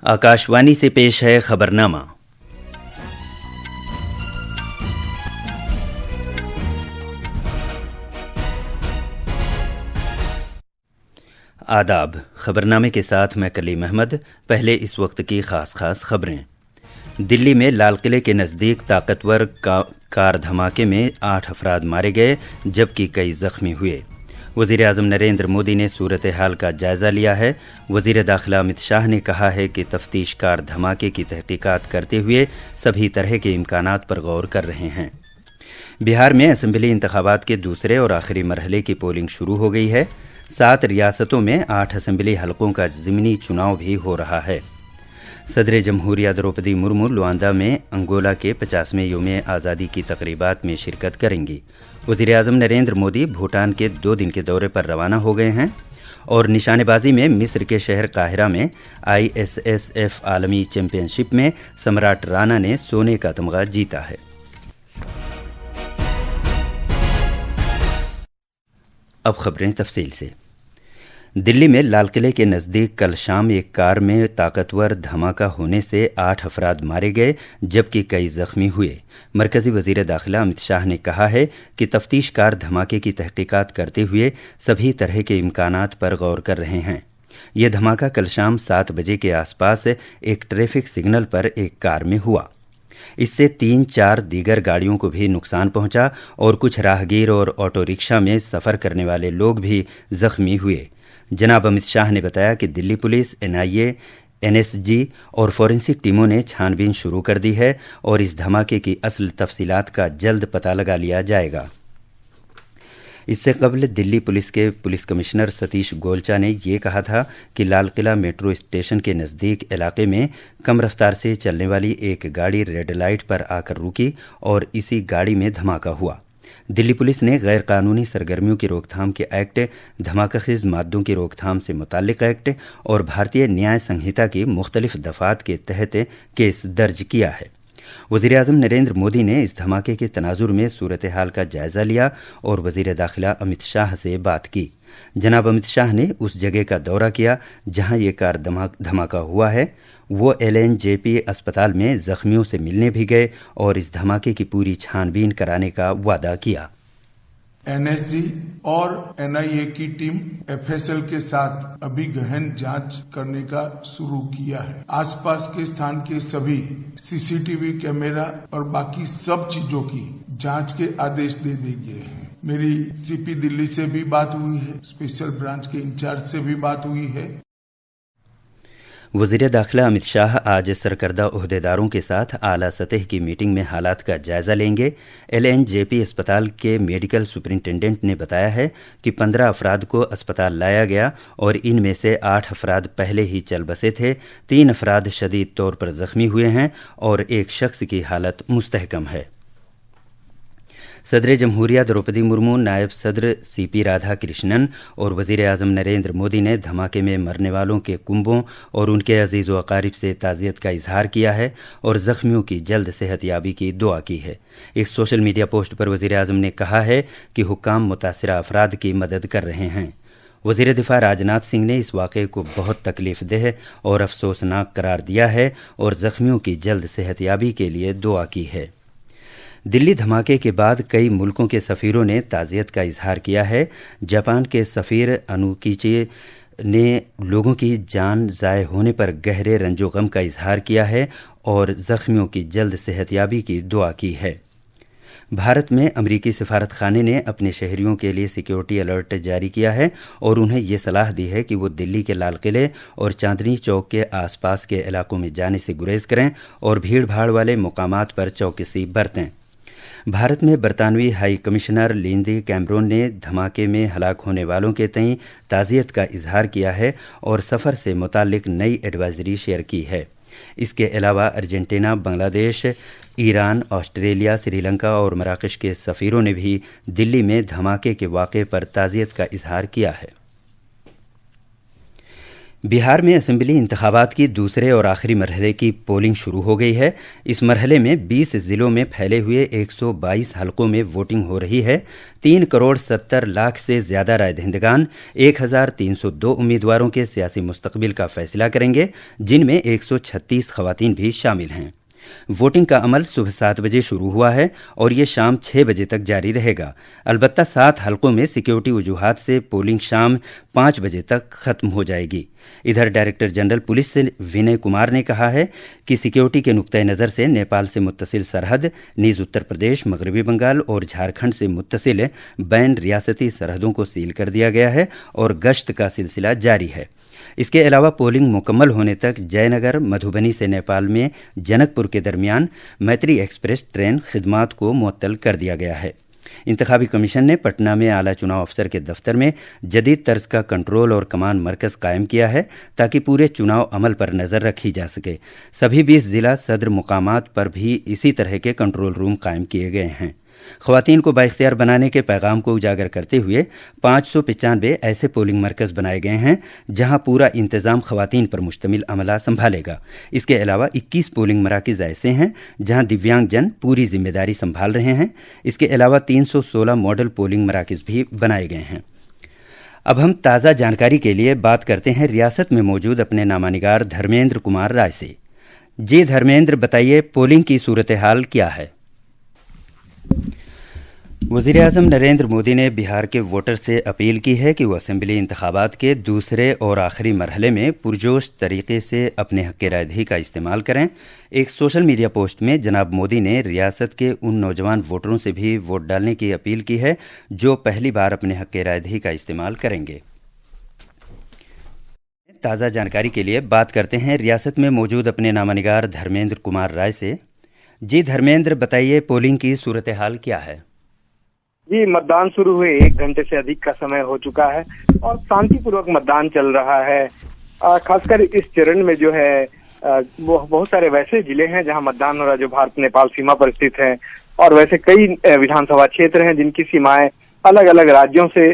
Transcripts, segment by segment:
आकाशवाणी से पेश है खबरनामा। आदाब। खबरनामे के साथ मैं कलीम अहमद। पहले इस वक्त की खास खबरें। दिल्ली में लाल किले के नज़दीक ताकतवर कार धमाके में 8 अफराद मारे गए जबकि कई जख्मी हुए। वज़ीर आज़म नरेंद्र मोदी ने सूरत हाल का जायज़ा लिया है। वज़ीर दाखिला अमित शाह ने कहा है कि तफ्तीश कार धमाके की तहकीकात करते हुए सभी तरह के इम्कानात पर गौर कर रहे हैं। बिहार में असम्बली इंतखाबात के दूसरे और आखिरी मरहले की पोलिंग शुरू हो गई है। 7 रियासतों में 8 असम्बली हलकों का ज़िमनी चुनाव भी हो रहा है। सदर जमहूरिया द्रौपदी मुर्मू लुआंदा में अंगोला के 50वें यौम आज़ादी की तकरीबात में शिरकत करेंगी। वज़ीर आज़म नरेंद्र मोदी भूटान के 2 दिन के दौरे पर रवाना हो गए हैं। और निशानेबाजी में मिस्र के शहर काहिरा में ISSF आलमी चैंपियनशिप में सम्राट राणा ने सोने का तमगा जीता है। अब खबरें तफसील से। दिल्ली में लाल किले के नज़दीक कल शाम एक कार में ताकतवर धमाका होने से 8 अफराद मारे गए जबकि कई जख्मी हुए। मरकजी वज़ीर दाखिला अमित शाह ने कहा है कि तफ्तीश कार धमाके की तहकीकात करते हुए सभी तरह के इम्कानात पर गौर कर रहे हैं। यह धमाका कल शाम 7 बजे के आसपास एक ट्रैफिक सिग्नल पर एक कार में हुआ। इससे 3-4 दीगर गाड़ियों को भी नुकसान पहुंचा और कुछ राहगीर और ऑटो रिक्शा में सफ़र करने वाले लोग भी जख्मी हुए। जनाब अमित शाह ने बताया कि दिल्ली पुलिस, NIA, NSG और फोरेंसिक टीमों ने छानबीन शुरू कर दी है और इस धमाके की असल तफसीलात का जल्द पता लगा लिया जाएगा। इससे कबल दिल्ली पुलिस के पुलिस कमिश्नर सतीश गोलचा ने यह कहा था कि लाल किला मेट्रो स्टेशन के नज़दीक इलाके में कम रफ्तार से चलने वाली एक गाड़ी रेड लाइट पर आकर रुकी और इसी गाड़ी में धमाका हुआ। दिल्ली पुलिस ने गैर कानूनी सरगर्मियों की रोकथाम के एक्ट, धमाकाखेज मादों की रोकथाम से मुताल्लिक एक्ट और भारतीय न्याय संहिता की मुख्तलिफ दफात के तहत केस दर्ज किया है। वज़ीर आज़म नरेंद्र मोदी ने इस धमाके के तनाजुर में सूरत हाल का जायज़ा लिया और वज़ीर दाखिला अमित शाह से बात की। जनाब अमित शाह ने उस जगह का दौरा किया जहां ये कार धमाका हुआ है। वो LNJP अस्पताल में जख्मियों से मिलने भी गए और इस धमाके की पूरी छानबीन कराने का वादा किया। NSG और NIA की टीम FSL के साथ अभी गहन जांच करने का शुरू किया है। आसपास के स्थान के सभी CCTV कैमरा और बाकी सब चीजों की जांच के आदेश दे दिए गए हैं। मेरी CP दिल्ली से भी बात हुई है, स्पेशल ब्रांच के इंचार्ज से भी बात हुई है। वज़ीर दाखिला अमित शाह आज सरकर्दा ओहदेदारों के साथ आला सतह की मीटिंग में हालात का जायज़ा लेंगे। LNJP अस्पताल के मेडिकल सुपरिंटेंडेंट ने बताया है कि 15 अफराद को अस्पताल लाया गया और इनमें से 8 अफराद पहले ही चल बसे थे। 3 अफराद शदीद तौर पर जख्मी हुए हैं और एक शख्स की हालत मुस्तहकम है। सदर जमहूरिया द्रौपदी मुर्मू, नायब सदर CP राधाकृष्णन और वज़ीर आज़म नरेंद्र मोदी ने धमाके में मरने वालों के कुंबों और उनके अजीज़ व अकारिब से ताज़ियत का इजहार किया है और ज़ख्मियों की जल्द सेहतयाबी की दुआ की है। एक सोशल मीडिया पोस्ट पर वज़ीर आज़म ने कहा है कि हुक्काम मुतासिरा अफराद की मदद कर रहे हैं। वज़ीर दिफा राजनाथ सिंह ने इस वाक़े को बहुत तकलीफ़देह और अफसोसनाक करार दिया है और ज़ख्मियों की जल्द सेहतयाबी के लिए दुआ की है। दिल्ली धमाके के बाद कई मुल्कों के सफ़ीरों ने ताज़ियत का इजहार किया है। जापान के सफ़ीर अनुकीची ने लोगों की जान ज़ाय होने पर गहरे रंजो गम का इजहार किया है और ज़ख्मियों की जल्द सेहतयाबी की दुआ की है। भारत में अमरीकी सिफारत खाने ने अपने शहरियों के लिए सिक्योरिटी अलर्ट जारी किया है और उन्हें ये सलाह दी है कि वो दिल्ली के लाल किले और चांदनी चौक के आसपास के इलाकों में जाने से गुरेज करें और भीड़ भाड़ वाले मुकामात पर चौकसी बरतें। भारत में बरतानवी हाई कमिश्नर लिंदी कैमरोन ने धमाके में हलाक होने वालों के तईं ताज़ियत का इजहार किया है और सफ़र से मुतालिक नई एडवाइजरी शेयर की है। इसके अलावा Argentina, Bangladesh, Iran, Australia, Sri Lanka और मराकश के सफ़ीरों ने भी दिल्ली में धमाके के वाक़े पर ताज़ियत का इजहार किया है। بہار میں اسمبلی انتخابات کی دوسرے اور آخری مرحلے کی پولنگ شروع ہو گئی ہے۔ اس مرحلے میں 20 ضلعوں میں پھیلے ہوئے 122 حلقوں میں ووٹنگ ہو رہی ہے۔ 3 کروڑ 70 لاکھ سے زیادہ رائے دہندگان 1302 امیدواروں کے سیاسی مستقبل کا فیصلہ کریں گے، جن میں 136 خواتین بھی شامل ہیں۔ ووٹنگ کا عمل صبح 7 بجے شروع ہوا ہے اور یہ شام 6 بجے تک جاری رہے گا۔ البتہ 7 حلقوں میں سیکیورٹی وجوہات سے پولنگ شام 5 بجے تک ختم ہو جائے گی۔ ادھر ڈائریکٹر جنرل پولیس سے ونے کمار نے کہا ہے کہ سیکیورٹی کے نقطۂ نظر سے نیپال سے متصل سرحد، نیز اتر پردیش، مغربی بنگال اور جھارکھنڈ سے متصل بین ریاستی سرحدوں کو سیل کر دیا گیا ہے اور گشت کا سلسلہ جاری ہے۔ اس کے علاوہ پولنگ مکمل ہونے تک جے نگر مدھوبنی سے نیپال میں جنک پور کے درمیان میتری ایکسپریس ٹرین خدمات کو معطل کر دیا گیا ہے۔ انتخابی کمیشن نے پٹنہ میں اعلیٰ چناؤ افسر کے دفتر میں جدید طرز کا کنٹرول اور کمان مرکز قائم کیا ہے تاکہ پورے چناؤ عمل پر نظر رکھی جا سکے۔ سبھی 20 ضلع صدر مقامات پر بھی اسی طرح کے کنٹرول روم قائم کیے گئے ہیں۔ خواتین کو بااختیار بنانے کے پیغام کو اجاگر کرتے ہوئے 595 ایسے پولنگ مرکز بنائے گئے ہیں جہاں پورا انتظام خواتین پر مشتمل عملہ سنبھالے گا۔ اس کے علاوہ 21 پولنگ مراکز ایسے ہیں جہاں دیویانگ جن پوری ذمہ داری سنبھال رہے ہیں۔ اس کے علاوہ 316 ماڈل پولنگ مراکز بھی بنائے گئے ہیں۔ اب ہم تازہ جانکاری کے لیے بات کرتے ہیں ریاست میں موجود اپنے نامہ نگار دھرمیندر کمار رائے سے۔ جی دھرمیندر، بتائیے پولنگ کی صورتحال کیا ہے؟ وزیر اعظم نریندر مودی نے بہار کے ووٹر سے اپیل کی ہے کہ وہ اسمبلی انتخابات کے دوسرے اور آخری مرحلے میں پرجوش طریقے سے اپنے حق رائے دہی کا استعمال کریں۔ ایک سوشل میڈیا پوسٹ میں جناب مودی نے ریاست کے ان نوجوان ووٹروں سے بھی ووٹ ڈالنے کی اپیل کی ہے جو پہلی بار اپنے حق رائے دہی کا استعمال کریں گے۔ تازہ جانکاری کے لیے بات کرتے ہیں ریاست میں موجود اپنے نامہ نگار دھرمیندر کمار رائے سے۔ جی دھرمیندر، بتائیے پولنگ کی صورتحال کیا ہے؟ جی، متدان شروع ہوئے 1 گھنٹے سے ادھک کا سمے ہو چکا ہے اور شانتی پوروک متدان چل رہا ہے۔ خاص کر اس چرن میں جو ہے وہ بہت سارے ویسے ضلع ہیں جہاں متدان ہو رہا ہے جو بھارت نیپال سیما پر استھت ہے، اور ویسے کئی ویدھان سبھا چھیتر ہیں جن کی سیمائیں الگ الگ راجیوں سے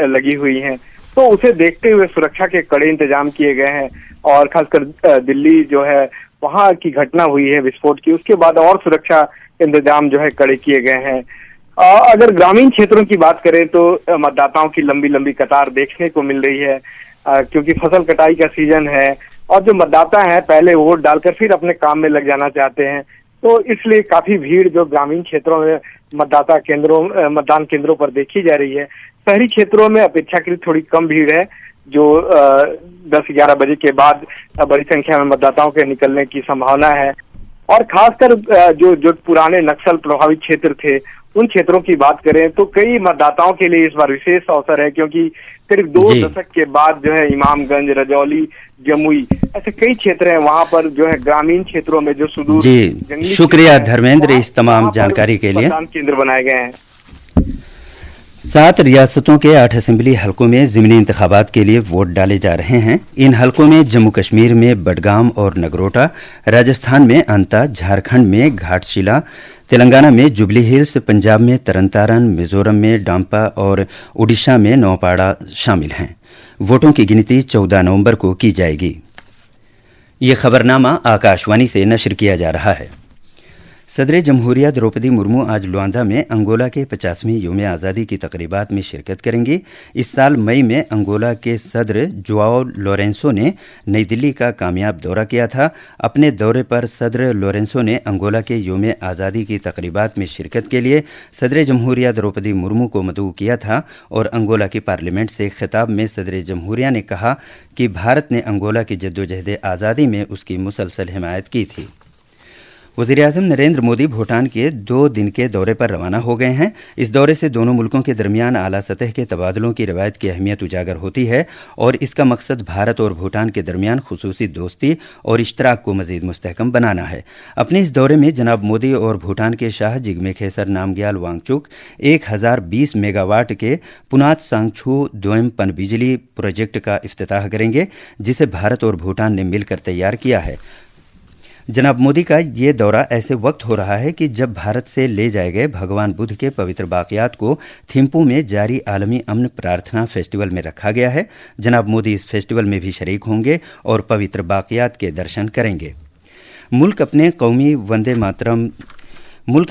لگی ہوئی ہیں، تو اسے دیکھتے ہوئے سرکشا کے کڑے انتظام کیے گئے ہیں۔ اور خاص کر دلی جو ہے وہاں کی گھٹنا ہوئی ہے وسفوٹ کی، اس کے بعد اور سرکشا انتظام جو ہے کڑے کیے گئے ہیں۔ اگر گرامین چھیتروں کی بات کریں تو متداتاؤں کی لمبی لمبی قطار دیکھنے کو مل رہی ہے، کیونکہ فصل کٹائی کا سیزن ہے اور جو متداتا ہیں پہلے ووٹ ڈال کر پھر اپنے کام میں لگ جانا چاہتے ہیں، تو اس لیے کافی بھیڑ جو گرامین چھیتروں میں متدان کیندروں پر دیکھی جا رہی ہے۔ شہری چھیتروں میں اپیچھاکرت تھوڑی کم بھیڑ ہے، جو 10-11 بجے کے بعد بڑی سنکھیا میں متداتاؤں کے نکلنے کی سمبھاونا ہے۔ اور خاص کر جو پرانے نکسل پربھاوت چھیتر تھے ان چھیتروں کی بات کریں تو کئی متداتاؤں کے لیے اس بار وشیش اوسر ہے، کیونکہ قریب 2 دشک کے بعد جو ہے امام گنج، رجولی، جموئی ایسے کئی چھیتر ہیں وہاں پر جو ہے گرامین چھیتروں میں جو سدور جنگلی شکریہ دھرمیندر اس تمام جانکاری کے لیے۔ متدان کیندر بنائے گئے ہیں۔ 7 ریاستوں کے 8 اسمبلی حلقوں میں ضمنی انتخابات کے لیے ووٹ ڈالے جا رہے ہیں۔ ان حلقوں میں جموں کشمیر میں بڈگام اور نگروٹا، راجستھان میں انتا، جھارکھنڈ میں گھاٹ شیلا، تلنگانہ میں جوبلی ہلز، پنجاب میں ترن تارن، میزورم میں ڈامپا اور اڈیشہ میں نوپاڑا شامل ہیں۔ ووٹوں کی گنتی 14 نومبر کو کی جائے گی۔ یہ خبرنامہ آکاشوانی سے نشر کیا جا رہا ہے۔ صدر جمہوریہ دروپدی مرمو آج لواندا میں انگولا کے 50ویں یوم آزادی کی تقریبات میں شرکت کریں گی۔ اس سال مئی میں انگولا کے صدر جواؤ لورینسو نے نئی دلی کا کامیاب دورہ کیا تھا۔ اپنے دورے پر صدر لورینسو نے انگولا کے یوم آزادی کی تقریبات میں شرکت کے لیے صدر جمہوریہ دروپدی مرمو کو مدعو کیا تھا، اور انگولا کی پارلیمنٹ سے خطاب میں صدر جمہوریہ نے کہا کہ بھارت نے انگولا کی جدوجہد آزادی میں اس کی مسلسل حمایت کی تھی۔ وزیر اعظم نریندر مودی بھوٹان کے 2 دن کے دورے پر روانہ ہو گئے ہیں۔ اس دورے سے دونوں ملکوں کے درمیان اعلیٰ سطح کے تبادلوں کی روایت کی اہمیت اجاگر ہوتی ہے، اور اس کا مقصد بھارت اور بھوٹان کے درمیان خصوصی دوستی اور اشتراک کو مزید مستحکم بنانا ہے۔ اپنے اس دورے میں جناب مودی اور بھوٹان کے شاہ جگمے کھیسر نامگیال وانگچک 1020 میگا واٹ کے پنات سانگچھو دوئم پن بجلی پروجیکٹ کا افتتاح کریں گے، جسے بھارت اور بھوٹان نے مل کر تیار کیا ہے۔ जनाब मोदी का ये दौरा ऐसे वक्त हो रहा है कि जब भारत से ले जाए गए भगवान बुद्ध के पवित्र बाक़ियात को थिम्पू में जारी आलमी अमन प्रार्थना फेस्टिवल में रखा गया है। जनाब मोदी इस फेस्टिवल में भी शरीक होंगे और पवित्र बाक़ियात के दर्शन करेंगे। मुल्क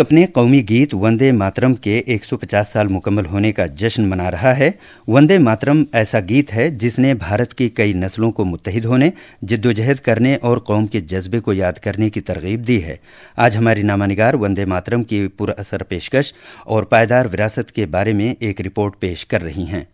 अपने कौमी गीत वंदे मातरम के 150 साल मुकम्मल होने का जश्न मना रहा है। वंदे मातरम ऐसा गीत है जिसने भारत की कई नस्लों को मुत्तहिद होने, जिद्दोजहद करने और कौम के जज्बे को याद करने की तरगीब दी है। आज हमारी नामानिगार वंदे मातरम की पुरअसर पेशकश और पायदार विरासत के बारे में एक रिपोर्ट पेश कर रही हैं।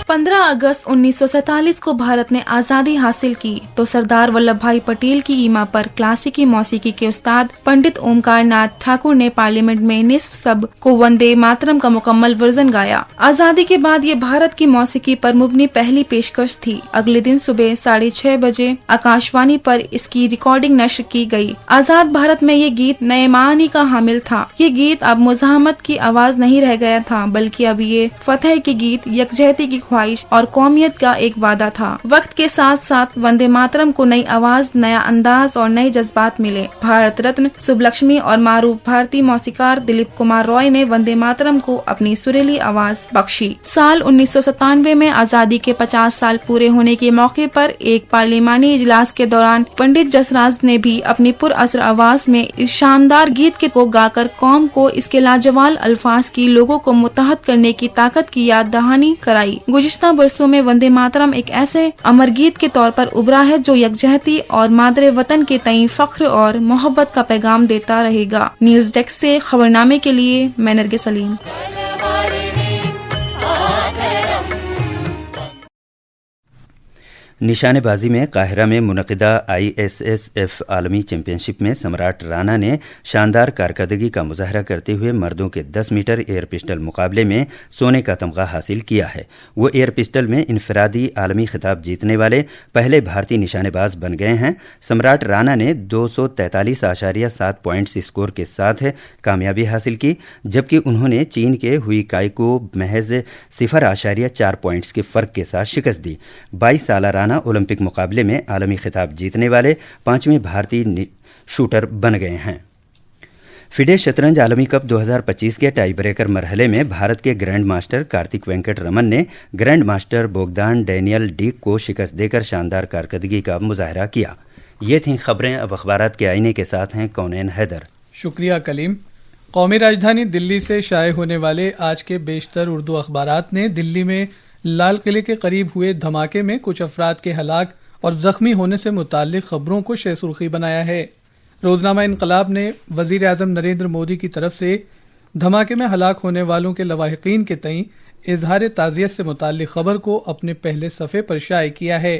15 अगस्त 1947 को भारत ने आजादी हासिल की तो सरदार वल्लभ भाई पटेल की ईमा पर क्लासिकी मौसीकी के उस्ताद पंडित ओमकार नाथ ठाकुर ने पार्लियामेंट में निस्फ सब को वंदे मातरम का मुकम्मल वर्जन गाया। आजादी के बाद ये भारत की मौसीकी पर मुबनी पहली पेशकश थी। अगले दिन सुबह 6:30 बजे आकाशवाणी पर इसकी रिकॉर्डिंग नश्र की गई। आजाद भारत में ये गीत नए मानी का हामिल था। ये गीत अब मुज़ाहमत की आवाज नहीं रह गया था, बल्कि अब ये फतह की गीत, यकजहती की ख्वाहिश और कौमियत का एक वादा था। वक्त के साथ साथ वंदे मातरम को नई आवाज, नया अंदाज और नए जज्बात मिले। भारत रत्न सुब्बलक्ष्मी और मारूफ भारतीय मौसीकार दिलीप कुमार रॉय ने वंदे मातरम को अपनी सुरीली आवाज बख्शी। साल 1997 में आजादी के 50 साल पूरे होने के मौके पर एक पार्लिमानी इजलास के दौरान पंडित जसराज ने भी अपनी पुरअसर आवाज में इस शानदार गीत को गाकर कौम को इसके लाजवाब अल्फाज की लोगों को मुत्तहद करने की ताकत की याद दहानी कराई। गुज़िश्ता बरसों में वंदे मातरम एक ऐसे अमर गीत के तौर पर उभरा है जो यकजहती और मादरे वतन के तई फख्र और मोहब्बत का पैगाम देता रहेगा। न्यूज डेस्क से खबरनामे के लिए मैं नरगिस सलीम। निशानेबाजी में काहिरा में मुनक़िदा ISSF आलमी चैंपियनशिप में सम्राट राणा ने शानदार कारकर्दगी का मुजाहरा करते हुए मर्दों के 10 मीटर एयर पिस्टल मुकाबले में सोने का तमगा हासिल किया है। वो एयर पिस्टल में इनफरादी आलमी खिताब जीतने वाले पहले भारतीय निशानेबाज बन गए हैं। सम्राट राणा ने 243.7 पॉइंट्स स्कोर के साथ कामयाबी हासिल की, जबकि उन्होंने चीन के हुई काई को महज 0.4 पॉइंट्स के फर्क के साथ शिकस्त दी। 22 साल राणा ओलंपिक मुकाबले में आलमी खिताब जीतने वाले 5वें भारतीय शूटर बन गए हैं। फिडे शतरंज आलमी कप 2025 के टाई ब्रेकर मरहले में भारत के ग्रैंड मास्टर कार्तिक वेंकट रमन ने ग्रैंड मास्टर बोगदान डैनियल डीक को शिकस्त देकर शानदार कारकर्दगी का मुजाहरा किया। ये थीं खबरें। अब अखबारात के आईने के साथ हैं कौनैन हैदर। शुक्रिया कलीम। कौमी राजधानी दिल्ली से शाये होने वाले आज के बेशतर उर्दू अखबारात ने दिल्ली में लाल किले के करीब हुए धमाके में कुछ अफराद के हलाक और जख्मी होने से मुताल्लिक खबरों को शे सुर्खी बनाया है। रोजनामा इनकलाब ने वजीर आजम नरेंद्र मोदी की तरफ से धमाके में हलाक होने वालों के लवाहिकीन के तई इजहार ताज़ियत से मुताल्लिक खबर को अपने पहले सफ़े पर शाये किया है।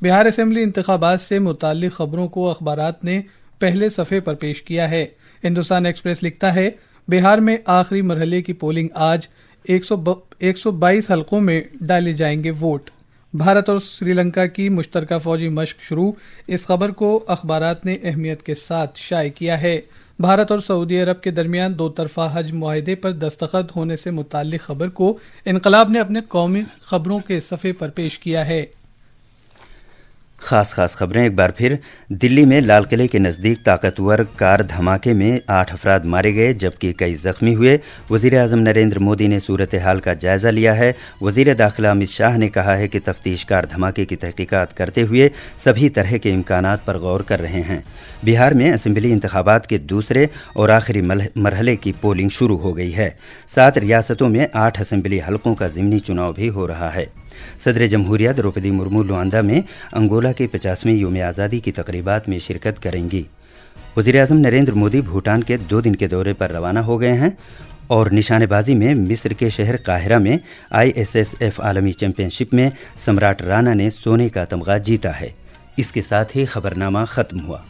बिहार असेंबली इंतखाबात से मुताल्लिक खबरों को अखबारात ने पहले सफ़े पर पेश किया है। हिंदुस्तान एक्सप्रेस लिखता है, बिहार में आखिरी मरहले की पोलिंग आज 122 हलकों में डाले जाएंगे वोट। भारत और श्रीलंका की मुश्तरका फौजी मशक शुरू। इस खबर को अखबारात ने अहमियत के साथ शाये किया है। भारत और सऊदी अरब के दरमियान दो तरफा हज मुआहदे पर दस्तखत होने से मुताल्लिक खबर को इनकलाब ने अपने कौमी खबरों के सफ़े पर पेश किया है। खास खबरें एक बार फिर। दिल्ली में लाल किले के नज़दीक ताकतवर कार धमाके में 8 अफराद मारे गए, जबकि कई जख्मी हुए। वज़ीर आज़म नरेंद्र मोदी ने सूरत हाल का जायजा लिया है। वज़ीर दाखिला अमित शाह ने कहा है कि तफ्तीशकार धमाके की तहकीकात करते हुए सभी तरह के इम्कानात पर गौर कर रहे हैं। बिहार में असेंबली इंतखाबात के दूसरे और आखिरी मरहले की पोलिंग शुरू हो गई है। 7 रियासतों में 8 असेंबली हलकों का ज़िमनी चुनाव भी हो रहा है। सदर जमहूरिया द्रौपदी मुर्मू लुआंदा में अंगोला के 50वें योम आज़ादी की तकरीबात में शिरकत करेंगी। वज़ीर आज़म नरेंद्र मोदी भूटान के 2 दिन के दौरे पर रवाना हो गए हैं और निशानेबाजी में मिस्र के शहर काहिरा में ISSF आलमी चैंपियनशिप में सम्राट राणा ने सोने का तमगा जीता है। इसके साथ ही खबरनामा खत्म हुआ।